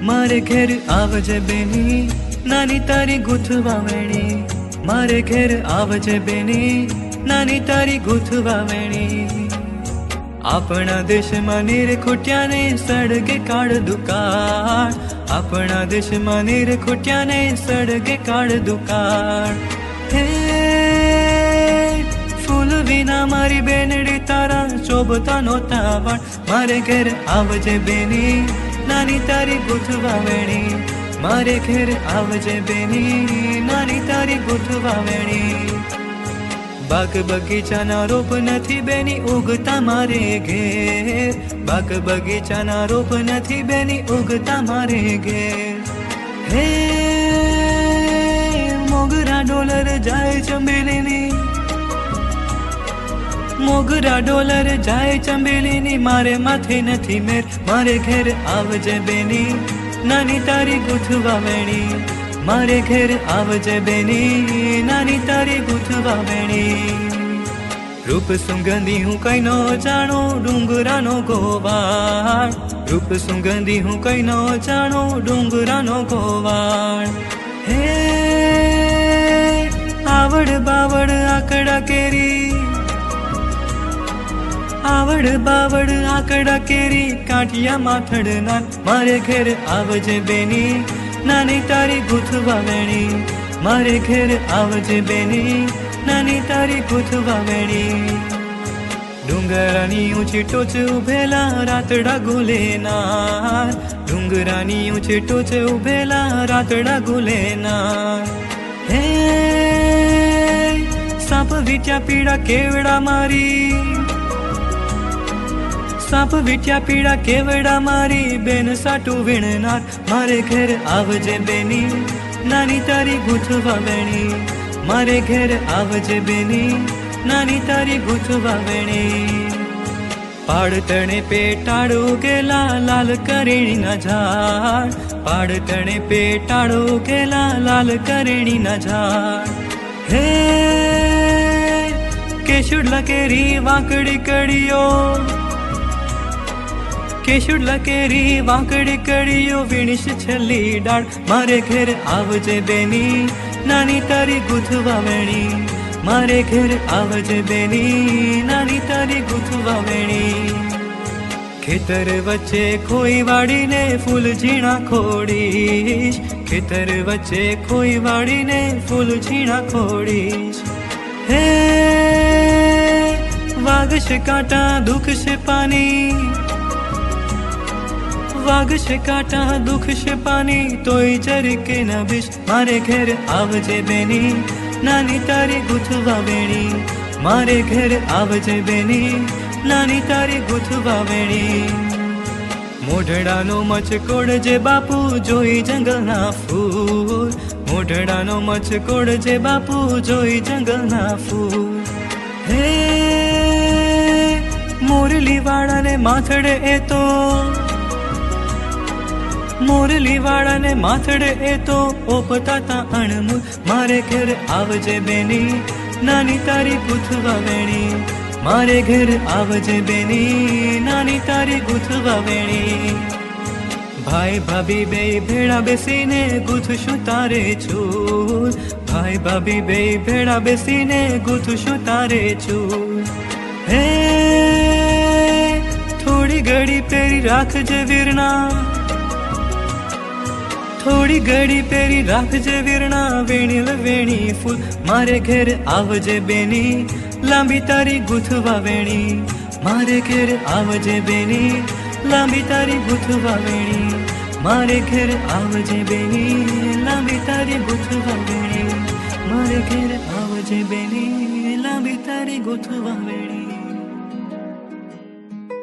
मारे घेर आवजे बेनी नानी तारी गूंथवा वेणी मारे घेर आवजे बेनी नानी तारी गूंथवा वेणी अपना देश में निरखुट्या ने सड़गे काढ़ दुकाळ अपना देश में निरखुट्या ने सड़गे काढ़ दुकाळ हे फूल विना मारी बेनड़ी तारा शोभता नोता वाळ मारे घेर आवजे बेनी नानी तारी गूंथवा वेणी मारे घेर आवजे बेनी नानी तारी गूंथवा वेणी बाग बगीचा ना रोप नथी बेनी उगता मारे घेर बाग बगीचा ना रोप नथी बेनी उगता मारे घेर हे मोगरा डोलर जाए चंबेलीनी मोगरा डोलर जाए चंबेलीनी मारे माथे नथी मेर मारे घेर आवजे बेनी नानी तारी गूंथवा वेणी मारे घेर आवजे बेनी नानी तारी गूंथवा वेणी रूप सुगंधी हूँ कई नो जाणो डूंगरा नो गोवाळ रूप सुगंधी हूँ कई नो जाणो डूंगरा नो गोवाळ हे आवड़ बावड़ आकड़ा केरी आवड़ बावड़ आकड़ा केरी काठिया माथड़ नान मारे घेर आवजे बेनी नानी तारी गूंथवा वेणी मारे घेर आवजे बेनी नानी तारी गूंथवा वेणी डूंगरानी ऊंची टोच उभेला रातड़ा गुलेनार डूंगरानी ऊंची टोच उभेला रातड़ा गुलेनार हे साप वीट्या पीड़ा केवड़ा मारी साप वीट्या पीड़ा केवड़ा मारी बेन साटू वीणनार मारे घेर आवजे बेनी नानी तारी गूंथवा वेणी मारे घेर आवजे बेनी नानी तारी गूंथवा वेणी पाड़ तणे पेटाड़ उगेला लाल करेणी ना झाड़ पाड़ तणे पेटाड़ उगेला लाल करेणी ना झाड़ हे केशुडला केरी वाकड़ी कड़ियो केशुडला केरी वाकड़ी कड़ियो वीणीश छली डाळ मारे घेर आवजे बेनी नानी तारी गूंथवा वेणी मारे घेर आवजे बेनी नानी तारी गूंथवा वेणी खेतर वच्चे खोई वाड़ी ने फूल झीणा खोड़ीश खेतर वच्चे खोई वाड़ी ने फूल झीणा खोड़ीश हे वागश कांटा दुख से पानी वाग से काटा दुख से पानी तोय जरके न बिश मारे घेर आवजे बेनी नानी तारी गूंथवा वेणी मारे घेर आवजे बेनी नानी तारी गूंथवा वेणी मोढड़ानो मचकोड़ जे बापू जोई जंगल ना फूल मोढड़ानो मचकोड़ जे बापू जोई जंगल ना फूल हे मोरली वाड़ा ने माथड़े ए तो मोरली वाड़ा ने माथड़े ए तो ओपता ता अणमुल मारे घेर आवजे बेनी नानी तारी गूंथवा वेणी मारे घेर आवजे बेनी नानी तारी गूंथवा वेणी भाई भाभी बे भेड़ा बेसीने गूंथशुं तारे चूल भाई भाभी बे भेड़ा बेसीने गूंथशुं तारे चूल हे थोड़ी घड़ी पेरी राखजे वीरणा थोड़ी घड़ी पेरी राखजे वीरणा वेणील वेणी फूल मारे घेर आवजे बेनी लांबी तारी गूंथवा वेणी मारे घेर आवजे बेनी लांबी तारी गूंथवा वेणी मारे घेर आवजे बेनी लांबी तारी गूंथवा वेणी मारे घेर आवजे बेनी लांबी तारी गूंथवा वेणी।